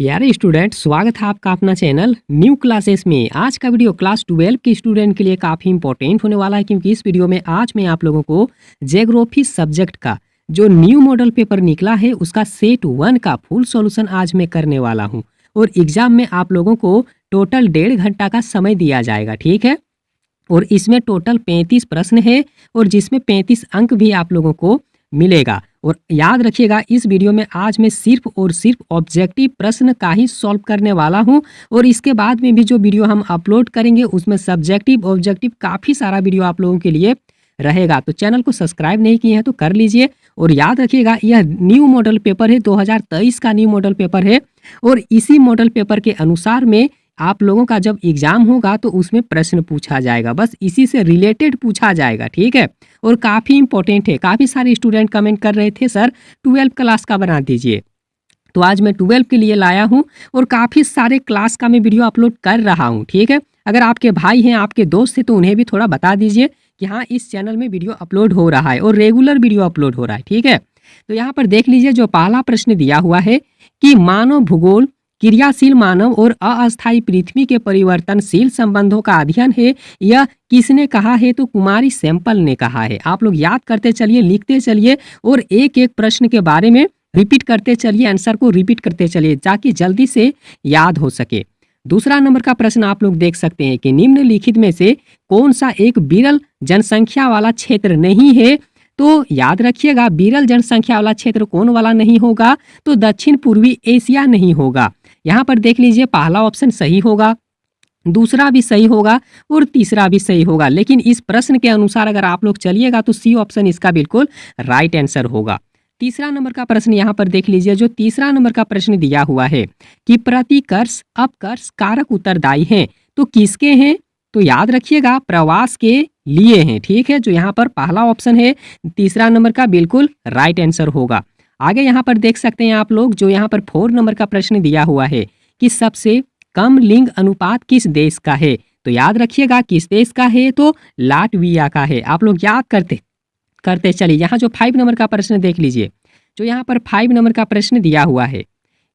प्यारे स्टूडेंट, स्वागत है आपका अपना चैनल न्यू क्लासेस में। आज का वीडियो क्लास 12 के स्टूडेंट के लिए काफ़ी इंपॉर्टेंट होने वाला है, क्योंकि इस वीडियो में आज मैं आप लोगों को ज्योग्राफी सब्जेक्ट का जो न्यू मॉडल पेपर निकला है उसका सेट 1 का फुल सॉल्यूशन आज मैं करने वाला हूं। और एग्जाम में आप लोगों को टोटल 1.5 घंटा का समय दिया जाएगा, ठीक है। और इसमें टोटल 35 प्रश्न है और जिसमें 35 अंक भी आप लोगों को मिलेगा। और याद रखिएगा, इस वीडियो में आज मैं सिर्फ और सिर्फ ऑब्जेक्टिव प्रश्न का ही सॉल्व करने वाला हूं। और इसके बाद में भी जो वीडियो हम अपलोड करेंगे उसमें सब्जेक्टिव ऑब्जेक्टिव काफ़ी सारा वीडियो आप लोगों के लिए रहेगा। तो चैनल को सब्सक्राइब नहीं किए हैं तो कर लीजिए। और याद रखिएगा, यह न्यू मॉडल पेपर है, 2023 का न्यू मॉडल पेपर है। और इसी मॉडल पेपर के अनुसार में आप लोगों का जब एग्जाम होगा तो उसमें प्रश्न पूछा जाएगा, बस इसी से रिलेटेड पूछा जाएगा, ठीक है। और काफ़ी इंपॉर्टेंट है। काफ़ी सारे स्टूडेंट कमेंट कर रहे थे सर 12 क्लास का बना दीजिए, तो आज मैं 12 के लिए लाया हूं। और काफ़ी सारे क्लास का मैं वीडियो अपलोड कर रहा हूं, ठीक है। अगर आपके भाई हैं, आपके दोस्त हैं, तो उन्हें भी थोड़ा बता दीजिए कि हाँ, इस चैनल में वीडियो अपलोड हो रहा है और रेगुलर वीडियो अपलोड हो रहा है, ठीक है। तो यहाँ पर देख लीजिए, जो पहला प्रश्न दिया हुआ है कि मानव भूगोल क्रियाशील मानव और अस्थायी पृथ्वी के परिवर्तनशील संबंधों का अध्ययन है, यह किसने कहा है? तो कुमारी सैंपल ने कहा है। आप लोग याद करते चलिए, लिखते चलिए और एक एक प्रश्न के बारे में रिपीट करते चलिए, आंसर को रिपीट करते चलिए ताकि जल्दी से याद हो सके। दूसरा नंबर का प्रश्न आप लोग देख सकते हैं कि निम्नलिखित में से कौन सा एक विरल जनसंख्या वाला क्षेत्र नहीं है? तो याद रखिएगा, विरल जनसंख्या वाला क्षेत्र कौन वाला नहीं होगा? तो दक्षिण पूर्वी एशिया नहीं होगा। यहाँ पर देख लीजिए, पहला ऑप्शन सही होगा, दूसरा भी सही होगा और तीसरा भी सही होगा। लेकिन इस प्रश्न के अनुसार अगर आप लोग चलिएगा तो सी ऑप्शन इसका बिल्कुल राइट आंसर होगा। तीसरा नंबर का प्रश्न यहाँ पर देख लीजिए, जो तीसरा नंबर का प्रश्न दिया हुआ है कि प्रतिकर्ष अपकर्ष कारक उत्तरदायी हैं, तो किसके हैं? तो याद रखिएगा, प्रवास के लिए हैं, ठीक है। जो यहाँ पर पहला ऑप्शन है तीसरा नंबर का बिल्कुल राइट आंसर होगा। आगे यहाँ पर देख सकते हैं आप लोग, जो यहाँ पर 4 नंबर का प्रश्न दिया हुआ है कि सबसे कम लिंग अनुपात किस देश का है? तो याद रखिएगा, किस देश का है? तो लाटविया का है। आप लोग याद करते करते चलिए। यहाँ जो 5 नंबर का प्रश्न देख लीजिए, जो यहाँ पर 5 नंबर का प्रश्न दिया हुआ है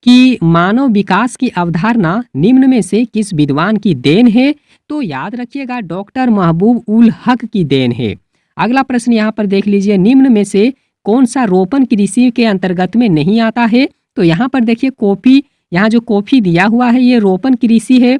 कि मानव विकास की अवधारणा निम्न में से किस विद्वान की देन है? तो याद रखिएगा, डॉक्टर महबूब उल हक की देन है। अगला प्रश्न यहाँ पर देख लीजिए, निम्न में से कौन सा रोपण कृषि के अंतर्गत में नहीं आता है? तो यहाँ पर देखिए, कॉफी, यहाँ जो कॉफी दिया हुआ है ये रोपण कृषि है।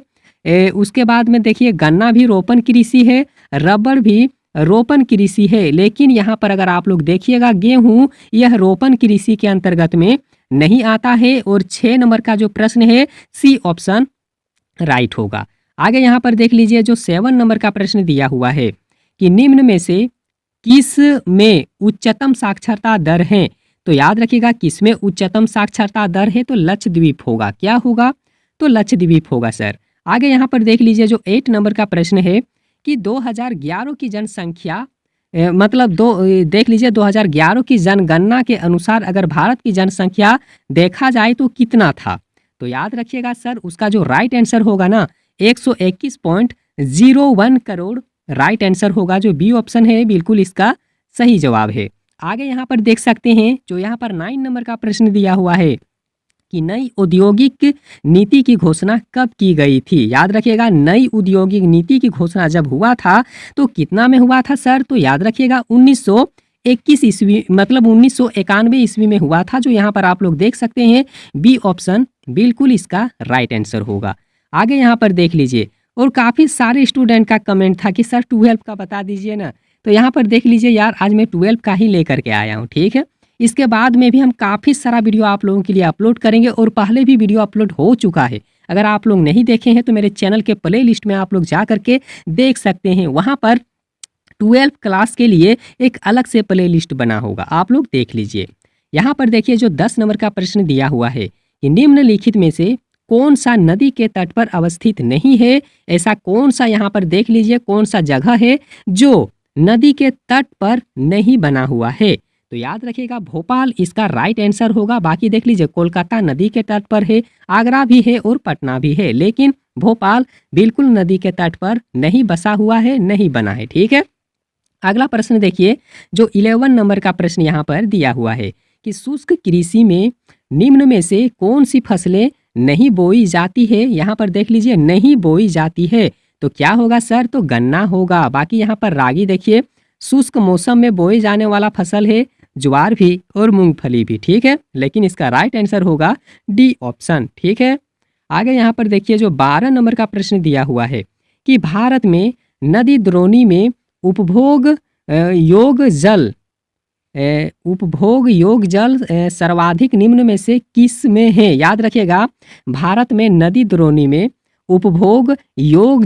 उसके बाद में देखिए, गन्ना भी रोपण कृषि है, रबड़ भी रोपण कृषि है। लेकिन यहाँ पर अगर आप लोग देखिएगा, गेहूं यह रोपण कृषि के अंतर्गत में नहीं आता है। और 6 नंबर का जो प्रश्न है सी ऑप्शन राइट होगा। आगे यहाँ पर देख लीजिए, जो 7 नंबर का प्रश्न दिया हुआ है कि निम्न में से किस में उच्चतम साक्षरता दर है? तो याद रखिएगा, किस में उच्चतम साक्षरता दर है? तो लक्षद्वीप होगा। क्या होगा? तो लक्षद्वीप होगा सर। आगे यहाँ पर देख लीजिए, जो 8 नंबर का प्रश्न है कि 2011 की जनसंख्या देख लीजिए, 2011 की जनगणना के अनुसार अगर भारत की जनसंख्या देखा जाए तो कितना था? तो याद रखिएगा सर, उसका जो राइट आंसर होगा ना 121.01 करोड़ राइट आंसर होगा। जो बी ऑप्शन है बिल्कुल इसका सही जवाब है। आगे यहाँ पर देख सकते हैं, जो यहाँ पर 9 नंबर का प्रश्न दिया हुआ है कि नई औद्योगिक नीति की घोषणा कब की गई थी? याद रखिएगा, नई औद्योगिक नीति की घोषणा जब हुआ था तो कितना में हुआ था सर? तो याद रखिएगा 1921 ईस्वी, मतलब 1991 ईस्वी में हुआ था। जो यहाँ पर आप लोग देख सकते हैं, बी ऑप्शन बिल्कुल इसका राइट आंसर होगा। आगे यहाँ पर देख लीजिए, और काफ़ी सारे स्टूडेंट का कमेंट था कि सर 12 का बता दीजिए ना। तो यहाँ पर देख लीजिए यार, आज मैं 12 का ही लेकर के आया हूँ, ठीक है। इसके बाद में भी हम काफ़ी सारा वीडियो आप लोगों के लिए अपलोड करेंगे और पहले भी वीडियो अपलोड हो चुका है। अगर आप लोग नहीं देखे हैं तो मेरे चैनल के प्ले लिस्ट में आप लोग जा करके देख सकते हैं। वहाँ पर 12 क्लास के लिए एक अलग से प्ले लिस्ट बना होगा, आप लोग देख लीजिए। यहाँ पर देखिए, जो 10 नंबर का प्रश्न दिया हुआ है कि निम्नलिखित में से कौन सा नदी के तट पर अवस्थित नहीं है? ऐसा कौन सा, यहाँ पर देख लीजिए, कौन सा जगह है जो नदी के तट पर नहीं बना हुआ है? तो याद रखिएगा, भोपाल इसका राइट आंसर होगा। बाकी देख लीजिए, कोलकाता नदी के तट पर है, आगरा भी है और पटना भी है, लेकिन भोपाल बिल्कुल नदी के तट पर नहीं बसा हुआ है, नहीं बना है, ठीक है। अगला प्रश्न देखिए, जो 11 नंबर का प्रश्न यहाँ पर दिया हुआ है कि शुष्क कृषि में निम्न में से कौन सी फसलें नहीं बोई जाती है, यहाँ पर देख लीजिए नहीं बोई जाती है, तो क्या होगा सर? तो गन्ना होगा। बाकी यहाँ पर रागी देखिए शुष्क मौसम में बोए जाने वाला फसल है, ज्वार भी और मूंगफली भी, ठीक है। लेकिन इसका राइट आंसर होगा डी ऑप्शन, ठीक है। आगे यहाँ पर देखिए जो 12 नंबर का प्रश्न दिया हुआ है कि भारत में नदी द्रोणी में उपभोग योग जल उपभोग योग जल सर्वाधिक निम्न में से किस में है? याद रखिएगा, भारत में नदी द्रोणी में उपभोग योग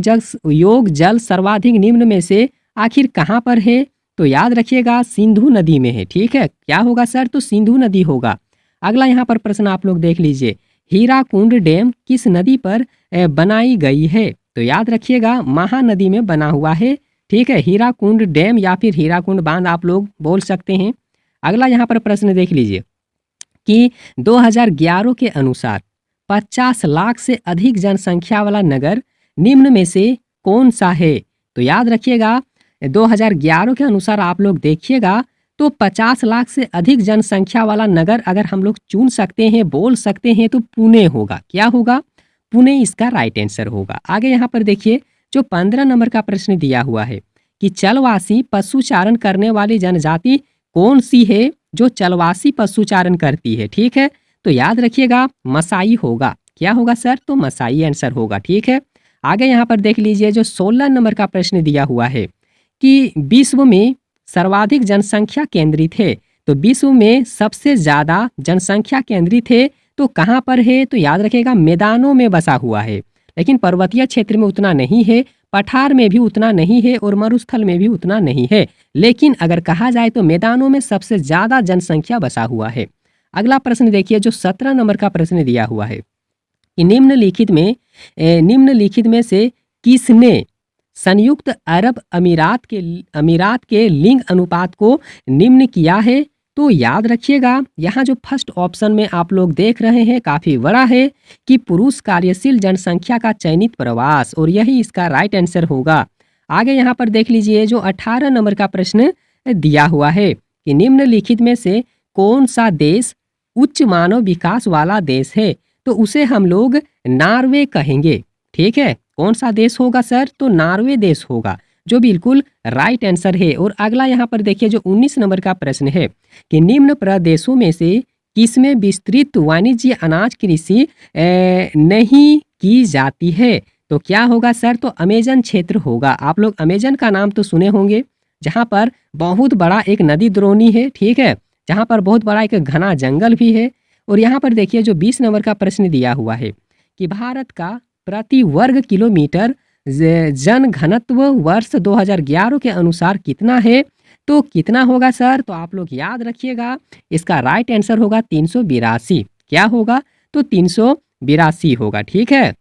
जल सर्वाधिक निम्न में से आखिर कहाँ पर है? तो याद रखिएगा सिंधु नदी में है, ठीक है। क्या होगा सर? तो सिंधु नदी होगा। अगला यहाँ पर प्रश्न आप लोग देख लीजिए, हीराकुंड डैम किस नदी पर बनाई गई है? तो याद रखिएगा महानदी में बना हुआ है, ठीक है। हीराकुंड डैम या फिर हीराकुंड बांध आप लोग बोल सकते हैं। अगला यहाँ पर प्रश्न देख लीजिए कि 2011 के अनुसार 50 लाख से अधिक जनसंख्या वाला नगर निम्न में से कौन सा है? तो याद रखिएगा 2011 के अनुसार आप लोग देखिएगा तो 50 लाख से अधिक जनसंख्या वाला नगर अगर हम लोग चुन सकते हैं, बोल सकते हैं, तो पुणे होगा। क्या होगा? पुणे इसका राइट आंसर होगा। आगे यहाँ पर देखिए जो 15 नंबर का प्रश्न दिया हुआ है कि चलवासी पशुचारण करने वाली जनजाति कौन सी है जो चलवासी पशुचारण करती है? ठीक है, तो याद रखिएगा मसाई होगा। क्या होगा सर? तो मसाई आंसर होगा, ठीक है। आगे यहाँ पर देख लीजिए जो 16 नंबर का प्रश्न दिया हुआ है कि विश्व में सर्वाधिक जनसंख्या केंद्रित है, तो विश्व में सबसे ज्यादा जनसंख्या केंद्रित है तो कहाँ पर है? तो याद रखिएगा मैदानों में बसा हुआ है, लेकिन पर्वतीय क्षेत्र में उतना नहीं है, पठार में भी उतना नहीं है और मरुस्थल में भी उतना नहीं है, लेकिन अगर कहा जाए तो मैदानों में सबसे ज्यादा जनसंख्या बसा हुआ है। अगला प्रश्न देखिए जो 17 नंबर का प्रश्न दिया हुआ है कि निम्नलिखित में से किसने संयुक्त अरब अमीरात के लिंग अनुपात को निम्न किया है? तो याद रखिएगा यहाँ जो फर्स्ट ऑप्शन में आप लोग देख रहे हैं काफी बड़ा है कि पुरुष कार्यशील जनसंख्या का चयनित प्रवास, और यही इसका राइट आंसर होगा। आगे यहाँ पर देख लीजिए जो 18 नंबर का प्रश्न दिया हुआ है कि निम्नलिखित में से कौन सा देश उच्च मानव विकास वाला देश है? तो उसे हम लोग नॉर्वे कहेंगे, ठीक है। कौन सा देश होगा सर? तो नॉर्वे देश होगा, जो बिल्कुल राइट आंसर है। और अगला यहाँ पर देखिए जो 19 नंबर का प्रश्न है कि निम्न प्रदेशों में से किसमें विस्तृत वाणिज्य अनाज कृषि नहीं की जाती है? तो क्या होगा सर? तो अमेजन क्षेत्र होगा। आप लोग अमेजन का नाम तो सुने होंगे, जहाँ पर बहुत बड़ा एक नदी द्रोणी है, ठीक है, जहाँ पर बहुत बड़ा एक घना जंगल भी है। और यहाँ पर देखिए जो 20 नंबर का प्रश्न दिया हुआ है कि भारत का प्रति वर्ग किलोमीटर जन घनत्व वर्ष 2011 के अनुसार कितना है? तो कितना होगा सर? तो आप लोग याद रखिएगा इसका राइट आंसर होगा 382। क्या होगा? तो 382 होगा, ठीक है।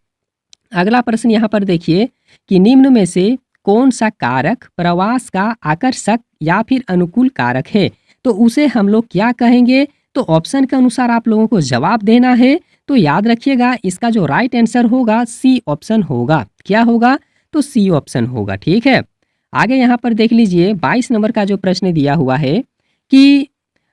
अगला प्रश्न यहाँ पर देखिए कि निम्न में से कौन सा कारक प्रवास का आकर्षक या फिर अनुकूल कारक है? तो उसे हम लोग क्या कहेंगे? तो ऑप्शन के अनुसार आप लोगों को जवाब देना है। तो याद रखिएगा इसका जो राइट आंसर होगा सी ऑप्शन होगा। क्या होगा? तो सी ऑप्शन होगा, ठीक है। आगे यहाँ पर देख लीजिए 22 नंबर का जो प्रश्न दिया हुआ है कि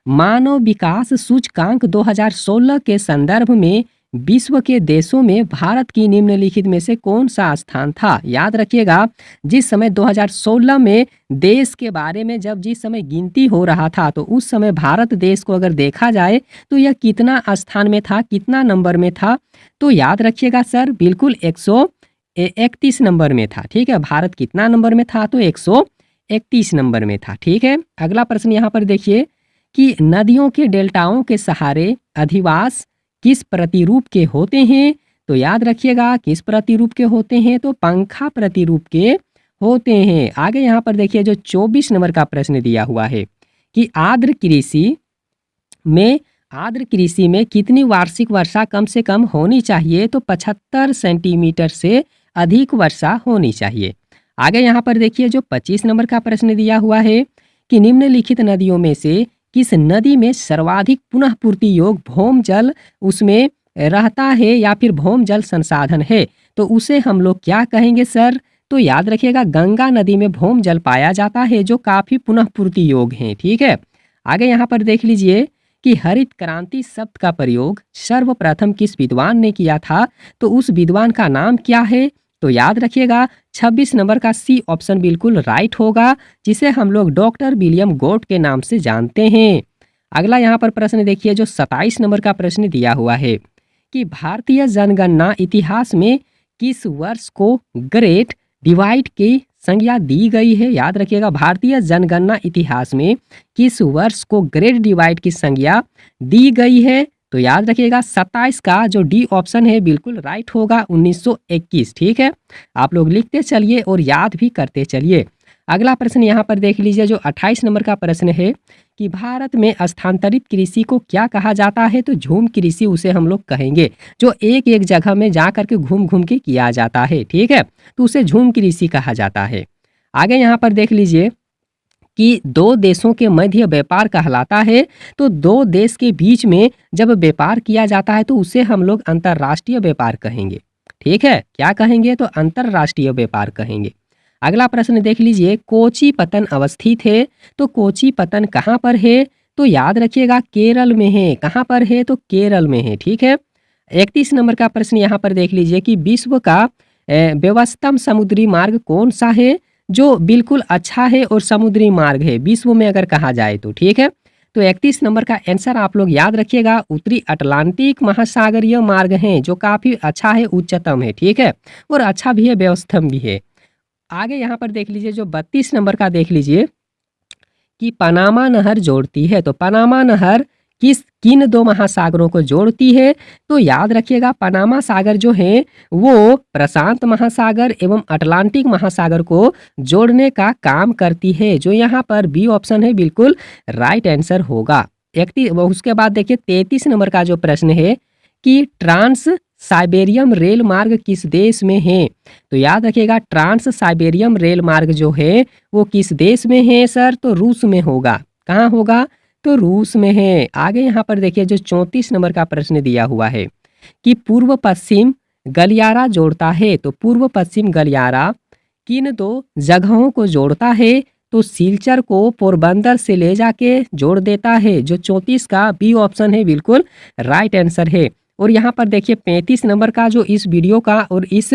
मानव विकास सूचकांक 2016 के संदर्भ में विश्व के देशों में भारत की निम्नलिखित में से कौन सा स्थान था? याद रखिएगा जिस समय 2016 में देश के बारे में जिस समय गिनती हो रहा था, तो उस समय भारत देश को अगर देखा जाए तो यह कितना स्थान में था, कितना नंबर में था? तो याद रखिएगा सर बिल्कुल 131 नंबर में था, ठीक है। भारत कितना नंबर में था? तो 131 नंबर में था, ठीक है। अगला प्रश्न यहाँ पर देखिए कि नदियों के डेल्टाओं के सहारे अधिवास किस प्रतिरूप के होते हैं? तो याद रखिएगा किस प्रतिरूप के होते हैं? तो पंखा प्रतिरूप के होते हैं। आगे यहाँ पर देखिए जो 24 नंबर का प्रश्न दिया हुआ है कि आर्द्र कृषि में कितनी वार्षिक वर्षा कम से कम होनी चाहिए? तो 75 सेंटीमीटर से अधिक वर्षा होनी चाहिए। आगे यहाँ पर देखिए जो 25 नंबर का प्रश्न दिया हुआ है कि निम्नलिखित नदियों में से किस नदी में सर्वाधिक पुनः पूर्ति योग भौम जल उसमें रहता है या फिर भौम जल संसाधन है? तो उसे हम लोग क्या कहेंगे सर? तो याद रखिएगा गंगा नदी में भौम जल पाया जाता है जो काफी पुनः पूर्ति योग है, ठीक है। आगे यहाँ पर देख लीजिए कि हरित क्रांति शब्द का प्रयोग सर्वप्रथम किस विद्वान ने किया था, तो उस विद्वान का नाम क्या है? तो याद रखिएगा 26 नंबर का सी ऑप्शन बिल्कुल राइट होगा, जिसे हम लोग डॉक्टर विलियम गोट के नाम से जानते हैं। अगला यहाँ पर प्रश्न देखिए, जो 27 नंबर का प्रश्न दिया हुआ है कि भारतीय जनगणना इतिहास में किस वर्ष को ग्रेट डिवाइड की संज्ञा दी गई है? याद रखिएगा भारतीय जनगणना इतिहास में किस वर्ष को ग्रेट डिवाइड की संज्ञा दी गई है? तो याद रखिएगा 27 का जो डी ऑप्शन है बिल्कुल राइट होगा, 1921। ठीक है, आप लोग लिखते चलिए और याद भी करते चलिए। अगला प्रश्न यहाँ पर देख लीजिए, जो 28 नंबर का प्रश्न है कि भारत में स्थानांतरित कृषि को क्या कहा जाता है? तो झूम कृषि उसे हम लोग कहेंगे, जो एक एक जगह में जा करके घूम घूम के किया जाता है। ठीक है, तो उसे झूम कृषि कहा जाता है। आगे यहाँ पर देख लीजिए कि दो देशों के मध्य व्यापार कहलाता है, तो दो देश के बीच में जब व्यापार किया जाता है तो उसे हम लोग अंतर्राष्ट्रीय व्यापार कहेंगे। ठीक है, क्या कहेंगे? तो अंतर्राष्ट्रीय व्यापार कहेंगे। अगला प्रश्न देख लीजिए, कोची पतन अवस्थित है, तो कोची पतन कहाँ पर है? तो याद रखिएगा केरल में है। कहाँ पर है? तो केरल में है। ठीक है, 31 नंबर का प्रश्न यहाँ पर देख लीजिए कि विश्व का व्यवस्थम समुद्री मार्ग कौन सा है? जो बिल्कुल अच्छा है और समुद्री मार्ग है विश्व में अगर कहा जाए तो। ठीक है, तो 31 नंबर का आंसर आप लोग याद रखिएगा उत्तरी अटलांटिक महासागरीय मार्ग है, जो काफी अच्छा है, उच्चतम है। ठीक है, और अच्छा भी है, व्यवस्थम भी है। आगे यहाँ पर देख लीजिए, जो 32 नंबर का देख लीजिए कि पनामा नहर जोड़ती है, तो पनामा नहर किन दो महासागरों को जोड़ती है? तो याद रखिएगा पनामा सागर जो है वो प्रशांत महासागर एवं अटलांटिक महासागर को जोड़ने का काम करती है, जो यहाँ पर बी ऑप्शन है बिल्कुल राइट आंसर होगा। उसके बाद देखिए 33 नंबर का जो प्रश्न है कि ट्रांस साइबेरियम रेल मार्ग किस देश में है? तो याद रखिएगा ट्रांस साइबेरियम रेल मार्ग जो है वो किस देश में है सर? तो रूस में होगा। कहाँ होगा? तो रूस में है। आगे यहाँ पर देखिए, जो 34 नंबर का प्रश्न दिया हुआ है कि पूर्व पश्चिम गलियारा जोड़ता है, तो पूर्व पश्चिम गलियारा किन दो जगहों को जोड़ता है? तो सिलचर को पोरबंदर से ले जाके जोड़ देता है, जो 34 का बी ऑप्शन है बिल्कुल राइट आंसर है। और यहाँ पर देखिए 35 नंबर का जो इस वीडियो का और इस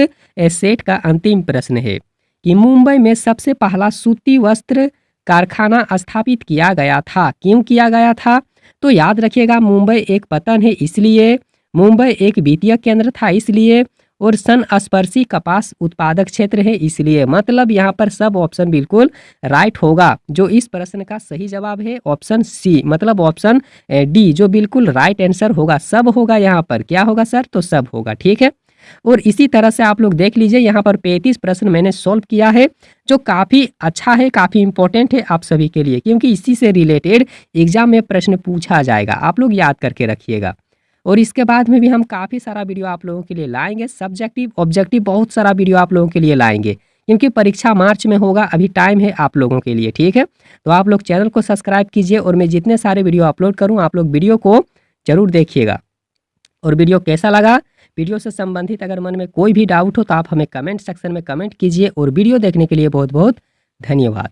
सेट का अंतिम प्रश्न है कि मुंबई में सबसे पहला सूती वस्त्र कारखाना स्थापित किया गया था, क्यों किया गया था? तो याद रखिएगा मुंबई एक पतन है इसलिए, मुंबई एक वित्तीय केंद्र था इसलिए, और संस्पर्शी कपास उत्पादक क्षेत्र है इसलिए। मतलब यहाँ पर सब ऑप्शन बिल्कुल राइट होगा। जो इस प्रश्न का सही जवाब है ऑप्शन सी, मतलब ऑप्शन डी, जो बिल्कुल राइट आंसर होगा। सब होगा यहाँ पर, क्या होगा सर? तो सब होगा। ठीक है, और इसी तरह से आप लोग देख लीजिए यहाँ पर 35 प्रश्न मैंने सॉल्व किया है, जो काफ़ी अच्छा है, काफ़ी इंपॉर्टेंट है आप सभी के लिए, क्योंकि इसी से रिलेटेड एग्जाम में प्रश्न पूछा जाएगा। आप लोग याद करके रखिएगा। और इसके बाद में भी हम काफ़ी सारा वीडियो आप लोगों के लिए लाएंगे, सब्जेक्टिव ऑब्जेक्टिव बहुत सारा वीडियो आप लोगों के लिए लाएंगे, क्योंकि परीक्षा मार्च में होगा, अभी टाइम है आप लोगों के लिए। ठीक है, तो आप लोग चैनल को सब्सक्राइब कीजिए और मैं जितने सारे वीडियो अपलोड करूँ आप लोग वीडियो को जरूर देखिएगा। और वीडियो कैसा लगा, वीडियो से संबंधित अगर मन में कोई भी डाउट हो तो आप हमें कमेंट सेक्शन में कमेंट कीजिए। और वीडियो देखने के लिए बहुत बहुत धन्यवाद।